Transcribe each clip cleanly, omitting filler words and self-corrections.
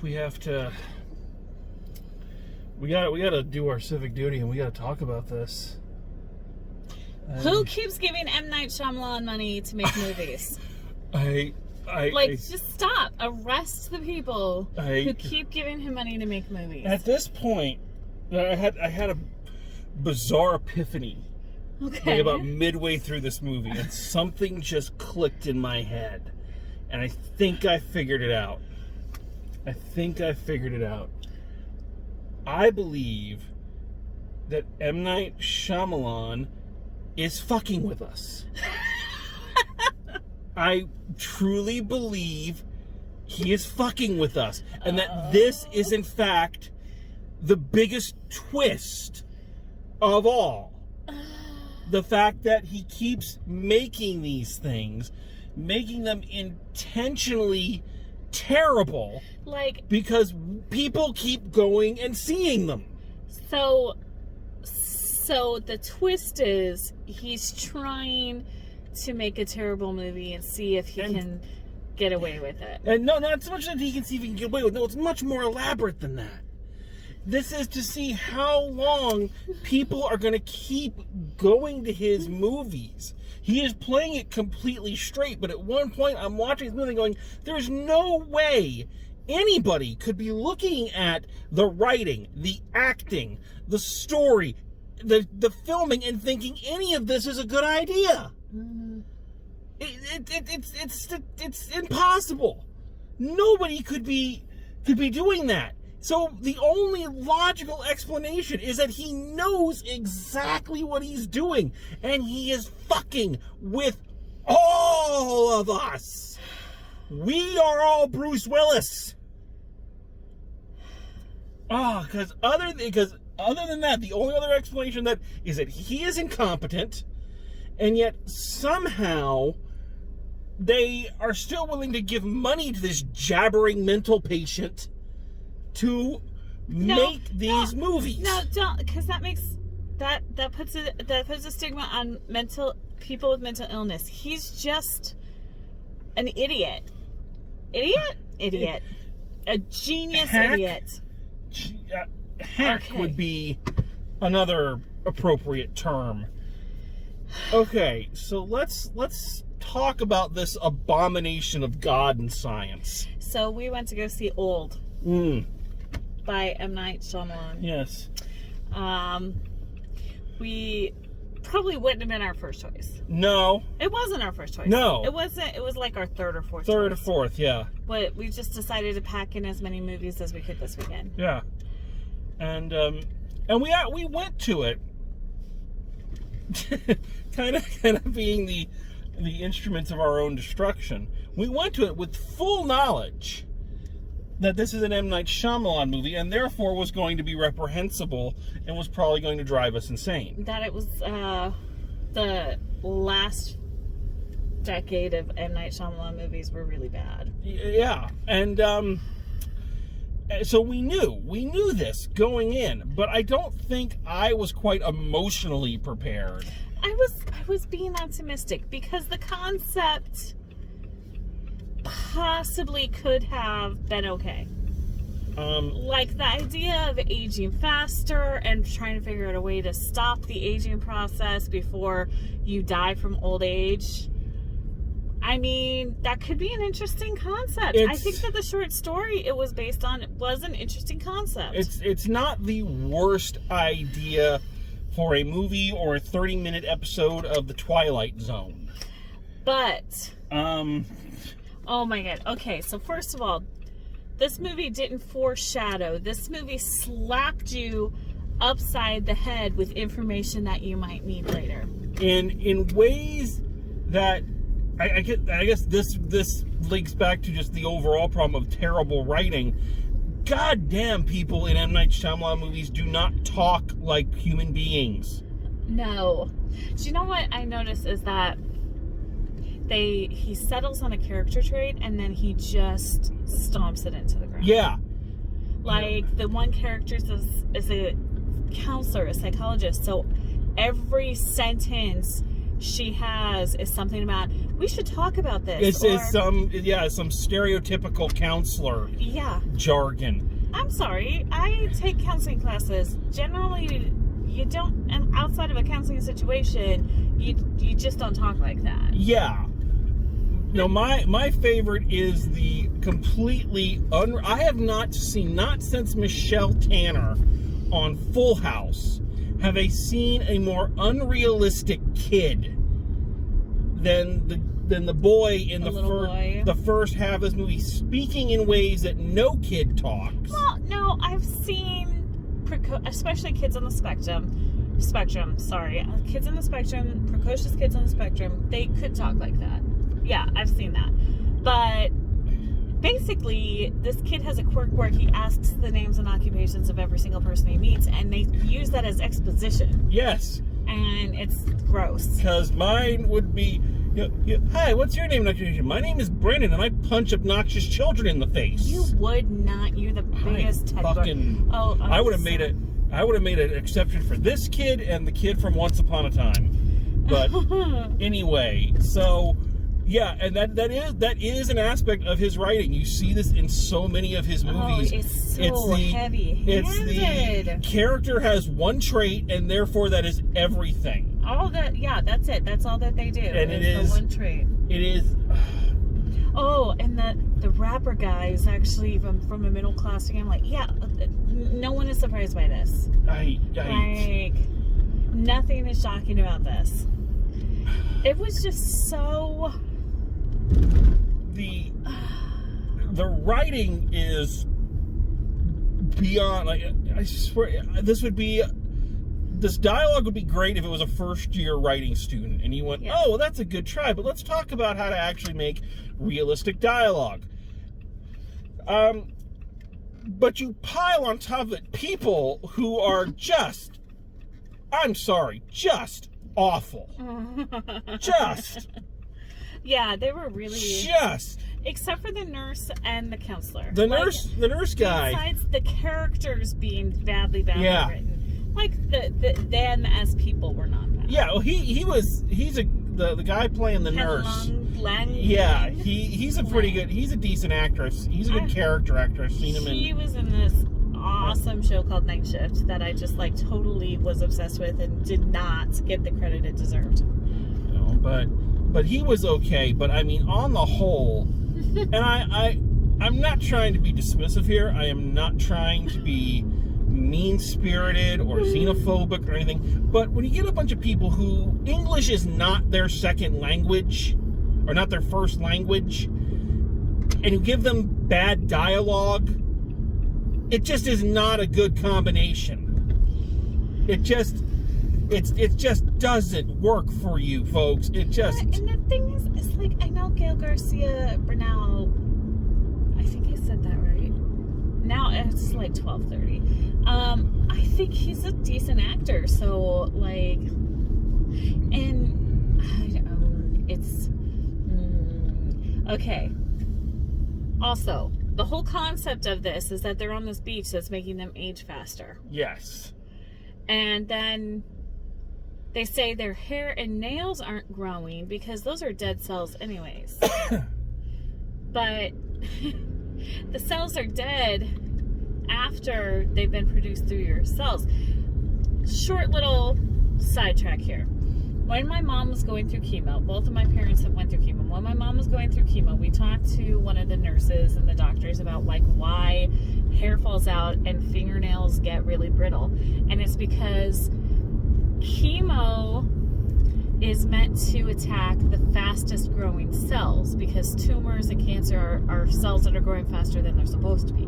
we have to. We gotta do our civic duty, and we gotta talk about this. Who keeps giving M. Night Shyamalan money to make movies? Just stop. Arrest the people who keep giving him money to make movies. At this point, I had a bizarre epiphany. Okay. Like about midway through this movie, and something just clicked in my head, and I think I figured it out. I believe that M. Night Shyamalan is fucking with us. I truly believe he is fucking with us, and that this is in fact the biggest twist of all. The fact that he keeps making these things, making them intentionally terrible, because people keep going and seeing them. So the twist is he's trying to make a terrible movie and see if he can get away with it. And no, not so much that he can see if he can get away with it. No, it's much more elaborate than that. This is to see how long people are going to keep going to his movies. He is playing it completely straight, but at one point I'm watching this movie going, there's no way anybody could be looking at the writing, the acting, the story, the filming, and thinking any of this is a good idea. Mm-hmm. It's impossible. Nobody could be doing that. So the only logical explanation is that he knows exactly what he's doing, and he is fucking with all of us. We are all Bruce Willis. Because other than that, the only other explanation that is that he is incompetent, and yet somehow they are still willing to give money to this jabbering mental patient to make these movies. No, don't, because that makes that puts a stigma on people with mental illness. He's just an idiot. Idiot. A genius idiot. Hack would be another appropriate term. Okay, so let's talk about this abomination of God and science. So we went to go see Old. By M. Night Shyamalan. Yes. We probably wouldn't have been our first choice. No. It wasn't our first choice. No. It wasn't. It was like our third or fourth choice. Third or fourth, yeah. But we just decided to pack in as many movies as we could this weekend. Yeah. And we went to it kind of being the instruments of our own destruction. We went to it with full knowledge that this is an M. Night Shyamalan movie, and therefore was going to be reprehensible and was probably going to drive us insane. That it was the last decade of M. Night Shyamalan movies were really bad. Yeah, and so we knew this going in, but I don't think I was quite emotionally prepared. I was being optimistic because the concept possibly could have been okay. Like the idea of aging faster and trying to figure out a way to stop the aging process before you die from old age. I mean, that could be an interesting concept. I think that the short story it was based on was an interesting concept. It's not the worst idea for a movie or a 30-minute episode of The Twilight Zone. But oh my god. Okay, so first of all, this movie didn't foreshadow. This movie slapped you upside the head with information that you might need later. In ways that I guess this links back to just the overall problem of terrible writing. Goddamn, people in M. Night Shyamalan movies do not talk like human beings. No. Do you know what I noticed is that he settles on a character trait and then he just stomps it into the ground. Yeah. Like the one character is a counselor, a psychologist, so every sentence she has is something about we should talk about this. It's some stereotypical counselor jargon. I'm sorry. I take counseling classes. Generally, you don't, and outside of a counseling situation, you just don't talk like that. Yeah. No, my favorite is the completely I have not since Michelle Tanner on Full House have I seen a more unrealistic kid than the boy in the first half of this movie, speaking in ways that no kid talks. Well, no, I've seen especially kids on the spectrum. Sorry, kids on the spectrum, precocious kids on the spectrum. They could talk like that. Yeah, I've seen that. But basically, this kid has a quirk where he asks the names and occupations of every single person he meets, and they use that as exposition. Yes. And it's gross. Because mine would be, hi, what's your name and occupation? My name is Brandon, and I punch obnoxious children in the face. You would not. You're the biggest teddy bear. Oh, I would have made an exception for this kid and the kid from Once Upon a Time. But anyway, so yeah, and that is an aspect of his writing. You see this in so many of his movies. Oh, it's so heavy-handed. It's the character has one trait, and therefore that is everything. All that, yeah, that's it. That's all that they do. And it's the one trait. It is. Oh, and the rapper guy is actually from a middle class family. Yeah, no one is surprised by this. Like, nothing is shocking about this. It was just so. The writing is beyond. Like, I swear, this dialogue would be great if it was a first-year writing student, and you went, "Oh, well, that's a good try." But let's talk about how to actually make realistic dialogue. But you pile on top of it people who are just, I'm sorry, just awful. Just. Yeah, they were really just. Except for the nurse and the counselor. The nurse guy. Besides the characters being badly written, like them as people were not bad. Yeah, well, he's the guy playing the nurse. Yeah, he's a pretty good. He's a decent actor. He's a good character actor. I've seen him in. He was in this awesome show called Night Shift that I just totally was obsessed with and did not get the credit it deserved. No, but he was okay. But I mean, on the whole, and I'm not trying to be dismissive here. I am not trying to be mean-spirited or xenophobic or anything. But when you get a bunch of people who English is not their second language or not their first language, and you give them bad dialogue, it just is not a good combination. It just doesn't work for you, folks. It just. And the thing is, it's like, I know Gael Garcia Bernal. I think I said that right. Now it's 12:30. I think he's a decent actor. So it's okay. Also, the whole concept of this is that they're on this beach that's making them age faster. Yes. And then they say their hair and nails aren't growing because those are dead cells anyways. But the cells are dead after they've been produced through your cells. Short little sidetrack here. When my mom was going through chemo, both of my parents have went through chemo. When my mom was going through chemo, we talked to one of the nurses and the doctors about why hair falls out and fingernails get really brittle. And it's because chemo is meant to attack the fastest growing cells, because tumors and cancer are cells that are growing faster than they're supposed to be.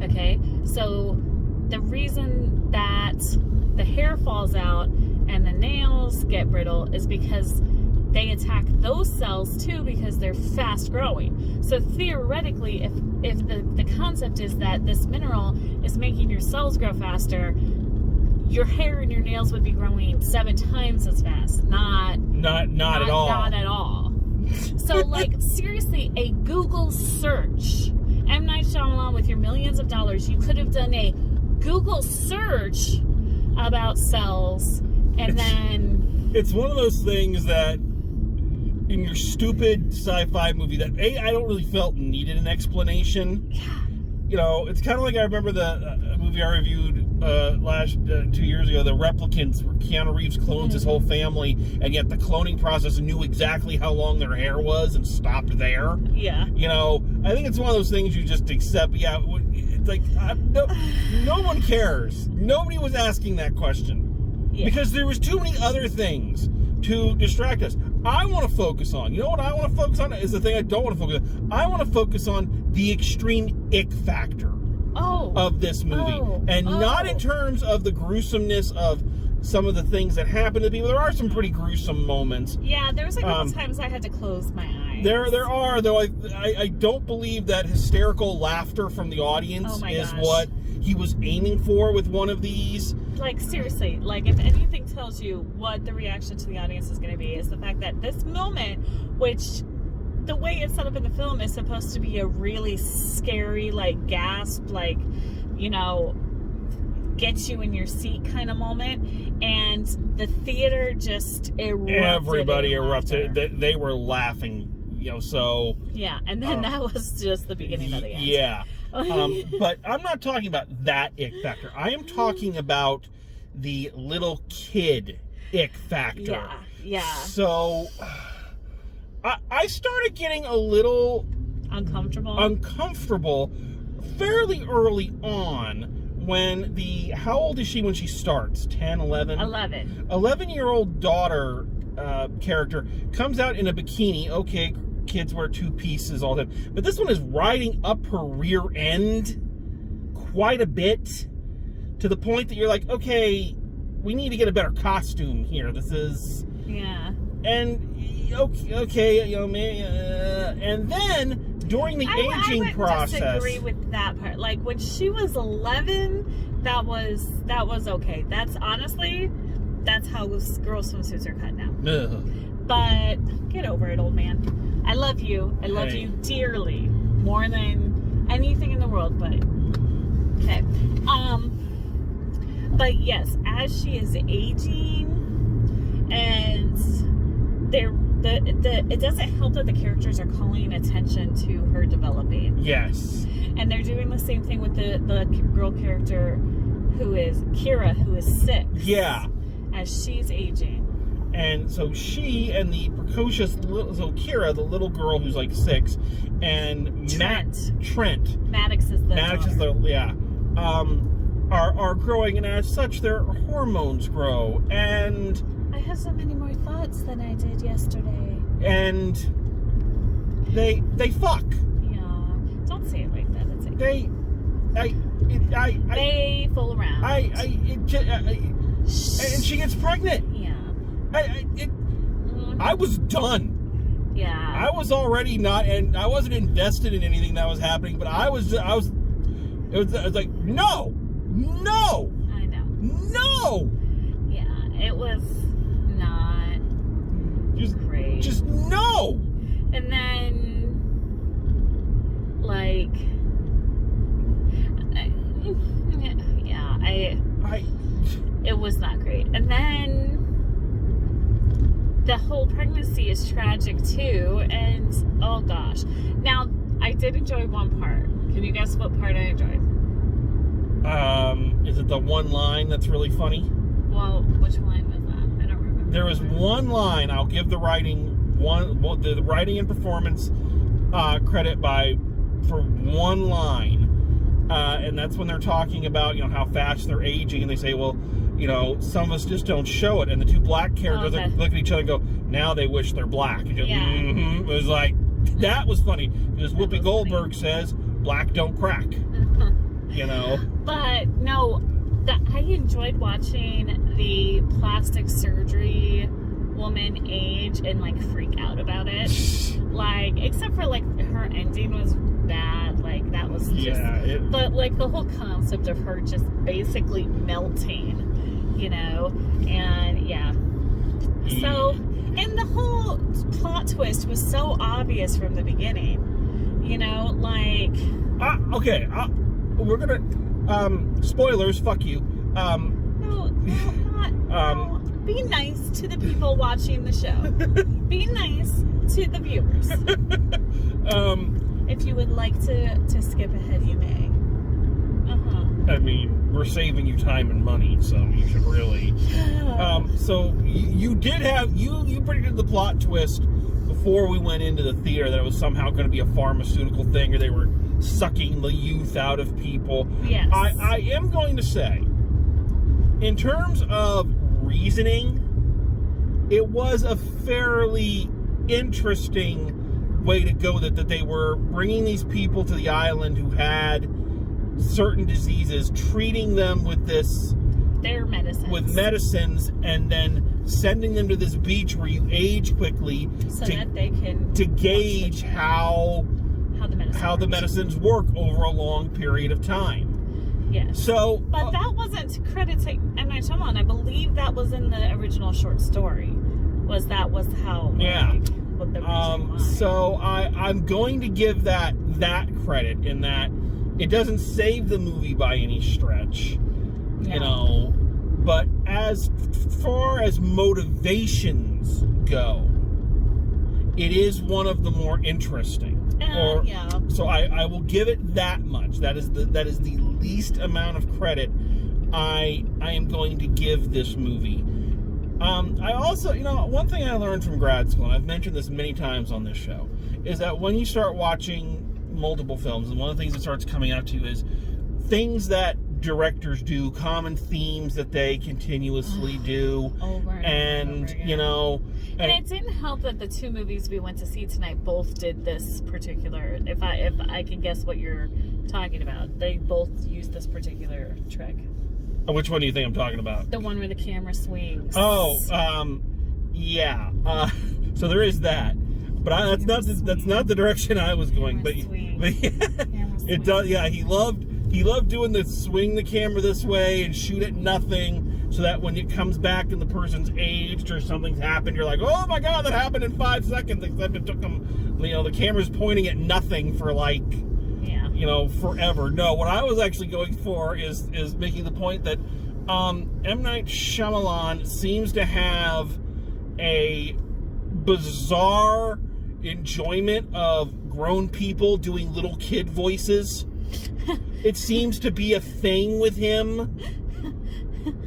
Okay? So the reason that the hair falls out and the nails get brittle is because they attack those cells too, because they're fast growing. So theoretically, if the concept is that this mineral is making your cells grow faster, your hair and your nails would be growing 7 times as fast. Not at all. Not at all. So seriously, a Google search. M. Night Shyamalan, with your millions of dollars, you could have done a Google search about cells, and then it's one of those things that in your stupid sci-fi movie that I don't really felt needed an explanation. Yeah. You know, it's kind of like I remember the movie I reviewed 2 years ago, The Replicants, where Keanu Reeves clones his whole family, and yet the cloning process knew exactly how long their hair was and stopped there. Yeah. You know, I think it's one of those things you just accept. Yeah, it's like, no one cares. Nobody was asking that question. Yeah. Because there was too many other things to distract us. I want to focus on, you know what I want to focus on is the thing I don't want to focus on. I want to focus on the extreme ick factor of this movie. Not in terms of the gruesomeness of some of the things that happen to people. There are some pretty gruesome moments. Yeah, there was a couple times I had to close my eyes. There are, though I don't believe that hysterical laughter from the audience is what he was aiming for with one of these. Like, seriously, like, if anything tells you what the reaction to the audience is going to be, is the fact that this moment, which the way it's set up in the film is supposed to be a really scary, like, gasp, like, you know, get you in your seat kind of moment, and the theater just erupted. Everybody erupted. They were laughing, you know, so. Yeah, and then that was just the beginning of the end. Yeah. But I'm not talking about that ick factor. I am talking about the little kid ick factor. Yeah. So I started getting a little uncomfortable fairly early on when how old is she when she starts? 10, 11? 11. 11-year-old daughter character comes out in a bikini. Okay, kids wear two pieces all the time, but this one is riding up her rear end quite a bit, to the point that you're like, okay, we need to get a better costume here. This is and okay, you know, and then during the aging process, I disagree with that part. Like, when she was 11, that was okay. That's honestly, that's how girls' swimsuits are cut now. But get over it, old man. I love you. I love you dearly, more than anything in the world. But okay. But yes, as she is aging, and it doesn't help that the characters are calling attention to her developing. Yes. And they're doing the same thing with the girl character who is Kira, who is 6. Yeah. As she's aging. And so she and the precocious Kira, the little girl who's like 6, and Trent. Maddox is the are growing, and as such their hormones grow, and I have so many more thoughts than I did yesterday. And they fuck. Yeah. Don't say it like that. It's okay. They fool around. And she gets pregnant. Yeah. I was done. Yeah. I was already not, and I wasn't invested in anything that was happening, but it was like, no. I know. No. Yeah, it was not great. Just no. And then, like, it was not great. And then the whole pregnancy is tragic too. And oh gosh, now I did enjoy one part. Can you guess what part I enjoyed? Is it the one line that's really funny? Well, which line was that? I don't remember. There was one line. I'll give the writing the writing and performance credit for one line, and that's when they're talking about, you know, how fast they're aging, and they say, well, you know, some of us just don't show it, and the two black characters look at each other and go, now they wish they're black. And It was like, that was funny, because Whoopi Goldberg says black don't crack. You know. But no, I enjoyed watching the plastic surgery woman age and like freak out about it. Like, except for like her ending was bad. Like, that was just. But like the whole concept of her just basically melting, you know, and So, and the whole plot twist was so obvious from the beginning, you know, like. Okay. We're gonna spoilers. Fuck you. No, not. Be nice to the people watching the show. Be nice to the viewers. If you would like to skip ahead, you may. I mean, we're saving you time and money, so you should really. So you did have you predicted the plot twist before we went into the theater that it was somehow going to be a pharmaceutical thing, or they were sucking the youth out of people. Yes. I am going to say, in terms of reasoning, it was a fairly interesting way to go that they were bringing these people to the island who had certain diseases, treating them with their medicines, and then sending them to this beach where you age quickly that they can gauge how the medicines work over a long period of time. Yes. So, but that wasn't to credit to M. Night Shyamalan. I believe that was in the original short story. Was how? Yeah. What the reason was. So I'm going to give that credit in that it doesn't save the movie by any stretch, you know. But as far as motivations go, it is one of the more interesting. So I will give it that much. That is the least amount of credit I am going to give this movie. I also, one thing I learned from grad school, and I've mentioned this many times on this show, is that when you start watching multiple films, and one of the things that starts coming out to you is things that directors do, common themes that they continuously do, over and over again. And it didn't help that the two movies we went to see tonight both did this particular. If I can guess what you're talking about, they both used this particular trick. Which one do you think I'm talking about? The one where the camera swings. Yeah. So there is that, but that's not the direction I was going. But it does. Yeah, he loved doing the swing the camera this way and shoot at nothing, so that when it comes back and the person's aged or something's happened, you're like, oh my god, that happened in 5 seconds. Except it took them. The camera's pointing at nothing for forever. No, what I was actually going for is making the point that M. Night Shyamalan seems to have a bizarre enjoyment of grown people doing little kid voices. It seems to be a thing with him.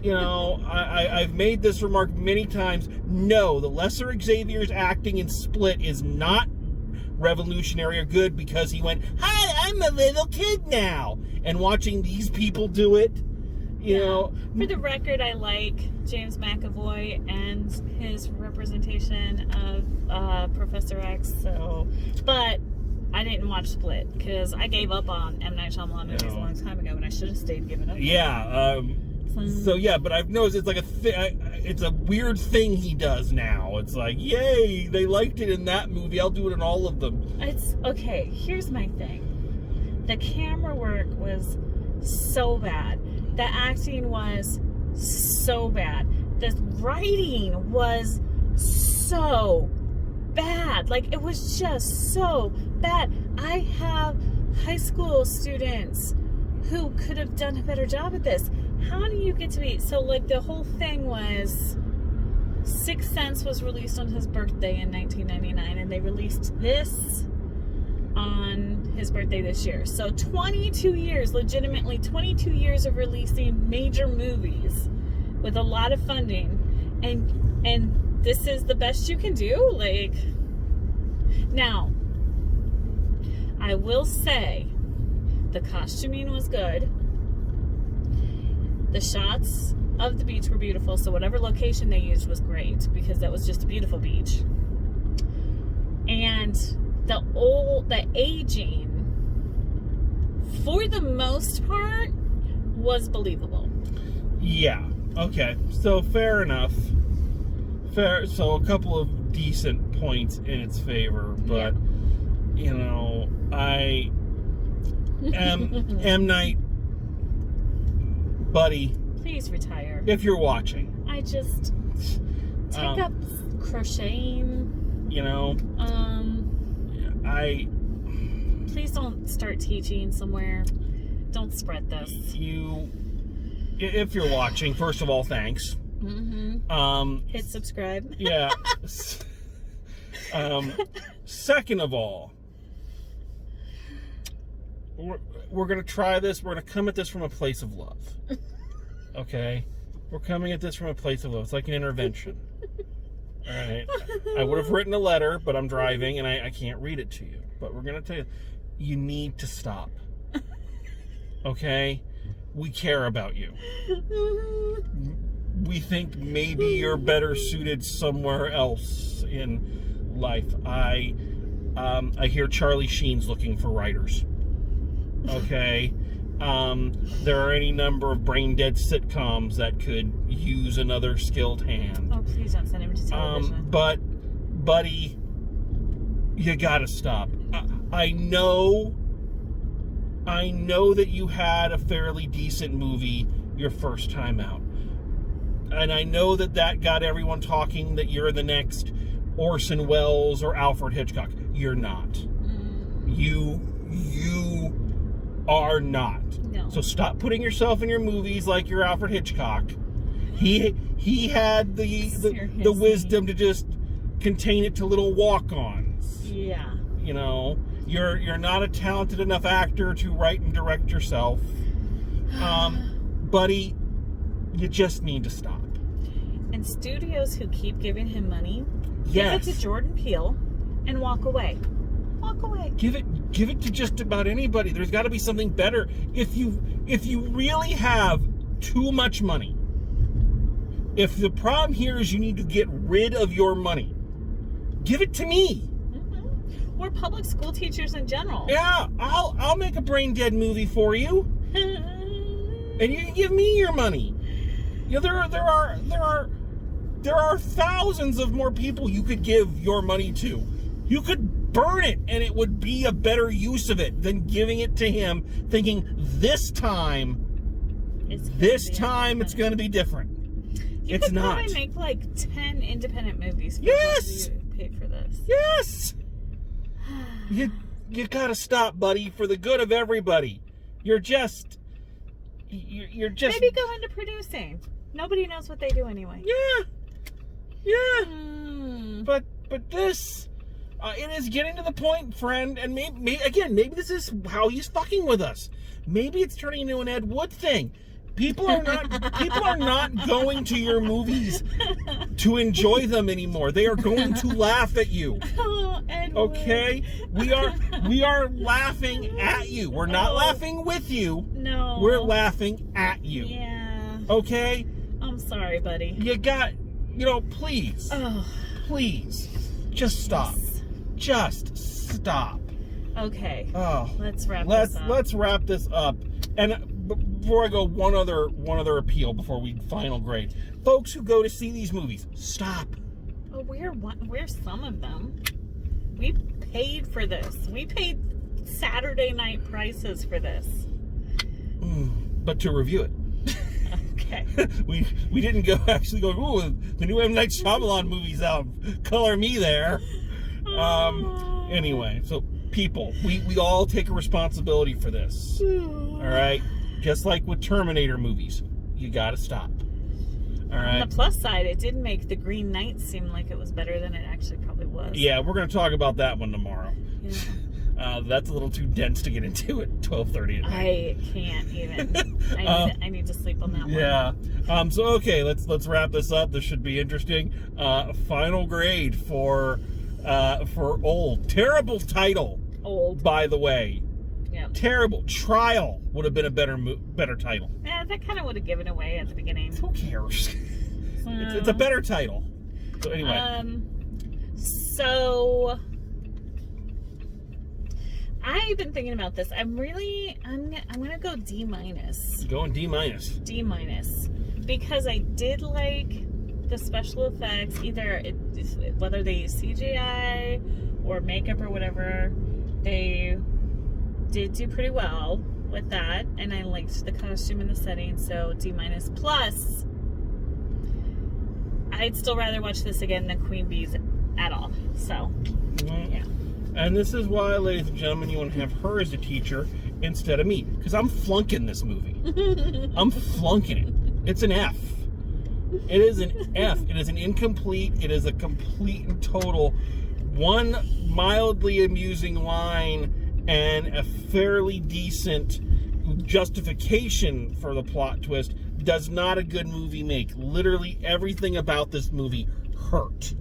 I've made this remark many times. No, the lesser Xavier's acting in Split is not revolutionary or good because he went, hi, I'm a little kid now, and watching these people do it, For the record, I like James McAvoy and his representation of Professor X. But I didn't watch Split because I gave up on M. Night Shyamalan movies a long time ago, and I should have stayed giving up. Yeah. But I've noticed it's like it's a weird thing he does now. It's like, yay, they liked it in that movie, I'll do it in all of them. It's okay. Here's my thing. The camera work was so bad. The acting was so bad. The writing was so bad. It was just so bad. I have high school students who could have done a better job at this. How do you get to be the whole thing was Sixth Sense was released on his birthday in 1999, and they released this on his birthday this year. So 22 years, legitimately 22 years of releasing major movies with a lot of funding, and this is the best you can do. Now, I will say the costuming was good. The shots of the beach were beautiful, so whatever location they used was great because that was just a beautiful beach. And the aging, for the most part, was believable. Yeah. Okay. So fair enough. So a couple of decent points in its favor, but I M. Night, buddy, please retire. If you're watching, I just take up crocheting. Please don't start teaching somewhere. Don't spread this. If you're watching, first of all, thanks. Hit subscribe. Yeah. Second of all, we're going to try this. We're going to come at this from a place of love. Okay? We're coming at this from a place of love. It's like an intervention. All right? I would have written a letter, but I'm driving and I can't read it to you. But we're going to tell you, you need to stop. Okay? We care about you. We think maybe you're better suited somewhere else in life. I hear Charlie Sheen's looking for writers. Okay? There are any number of brain-dead sitcoms that could use another skilled hand. Oh, please don't send him to television. But, buddy, you gotta stop. I know that you had a fairly decent movie your first time out. And I know that got everyone talking that you're the next Orson Welles or Alfred Hitchcock. You're not. You are not. No. So stop putting yourself in your movies like you're Alfred Hitchcock. He had the wisdom to just contain it to little walk-ons. Yeah. You know, you're not a talented enough actor to write and direct yourself. Buddy, you just need to stop. And studios who keep giving him money, yes, give it to Jordan Peele and walk away. Walk away. Give it to just about anybody. There's got to be something better. If you really have too much money, if the problem here is you need to get rid of your money, give it to me. Or public school teachers in general. Yeah, I'll make a brain dead movie for you, and you can give me your money. You know, there are thousands of more people you could give your money to. You could burn it, and it would be a better use of it than giving it to him, thinking this time it's going to be different. You it's could not. Probably make like 10 independent movies. Yes. You paid for this. Yes. You gotta stop, buddy, for the good of everybody. You're just maybe go into producing. Nobody knows what they do anyway. Yeah. But this, it is getting to the point, friend, and maybe this is how he's fucking with us. Maybe it's turning into an Ed Wood thing. People are not going to your movies to enjoy them anymore. They are going to laugh at you. Oh, Ed okay? We are laughing at you. We're not laughing with you. No. We're laughing at you. Yeah. Okay? I'm sorry, buddy. Please. Oh. Please. Just stop. Yes. Just stop. Okay. Oh. Let's wrap this up. Let's wrap this up. And before I go, one other appeal before we final grade. Folks who go to see these movies, stop. Oh, we're some of them. We paid for this. We paid Saturday night prices for this. But to review it. Okay. we didn't actually go, ooh, the new M. Night Shyamalan movie's out. Color me there. Anyway, so people, we all take a responsibility for this. All right? Just like with Terminator movies, you gotta stop. All right? On the plus side, it did make The Green Knight seem like it was better than it actually probably was. Yeah, we're gonna talk about that one tomorrow. Yeah. That's a little too dense to get into at 12:30 at night. I can't even. I need to sleep on that one. Yeah. So okay, let's wrap this up. This should be interesting. Final grade for Old. Terrible title. Old. By the way. Yeah. Terrible. Trial would have been a better title. Yeah, that kind of would have given away at the beginning. Who cares? It's a better title. So anyway. So I've been thinking about this. I'm gonna go D-. Going D-. D-, because I did like the special effects, whether they use CGI or makeup or whatever. They did do pretty well with that, and I liked the costume and the setting, so D-. Plus, I'd still rather watch this again than Queen Bee's at all. So, yeah. And this is why, ladies and gentlemen, you want to have her as a teacher instead of me, because I'm flunking this movie. I'm flunking it. It's an F. It is an F. It is an incomplete. It is a complete and total one mildly amusing line and a fairly decent justification for the plot twist. Does not a good movie make. Literally everything about this movie hurt.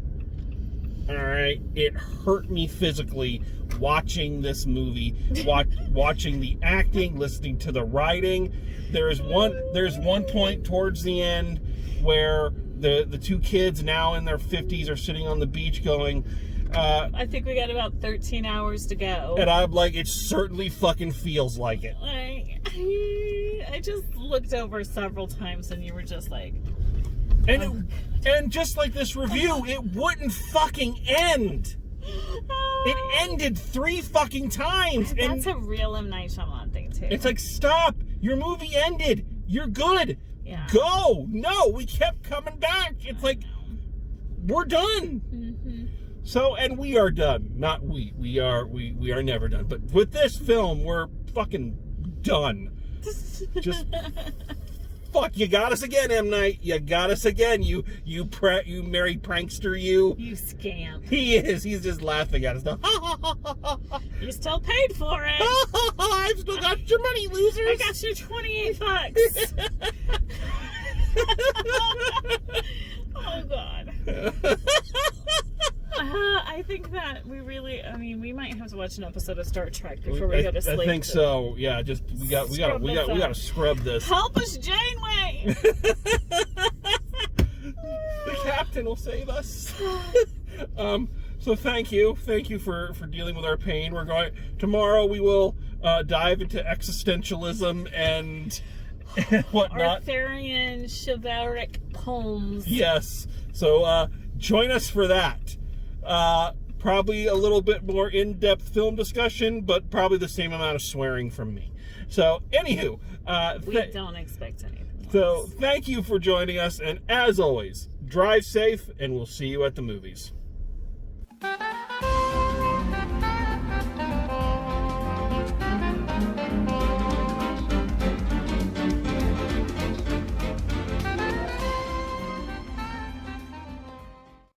Alright? It hurt me physically watching this movie, watching the acting, listening to the writing. There's one point towards the end where the two kids now in their 50s are sitting on the beach going, I think we got about 13 hours to go. And I'm like, it certainly fucking feels like it. I just looked over several times and you were just like... And just like this review, it wouldn't fucking end. It ended 3 fucking times. That's a real M. Night Shyamalan thing, too. It's like, stop. Your movie ended. You're good. Yeah. Go. No, we kept coming back. It's like, we're done. Mm-hmm. So, and we are done. Not we. We are never done. But with this film, we're fucking done. Just... Fuck, you got us again, M. Night. You got us again. You merry prankster, you. You scamp. He is. He's just laughing at us now. You still paid for it. I've still got your money, losers. I got you $28. Oh, God. I think that we might have to watch an episode of Star Trek before we go to sleep. I think so. Yeah, just we got to scrub this. Help us, Janeway. The captain will save us. So thank you for dealing with our pain. Tomorrow we will dive into existentialism and whatnot. Arthurian chivalric poems. Yes. So join us for that. Probably a little bit more in-depth film discussion, but probably the same amount of swearing from me. So, anywho, we don't expect anything less. So, thank you for joining us, and as always, drive safe, and we'll see you at the movies.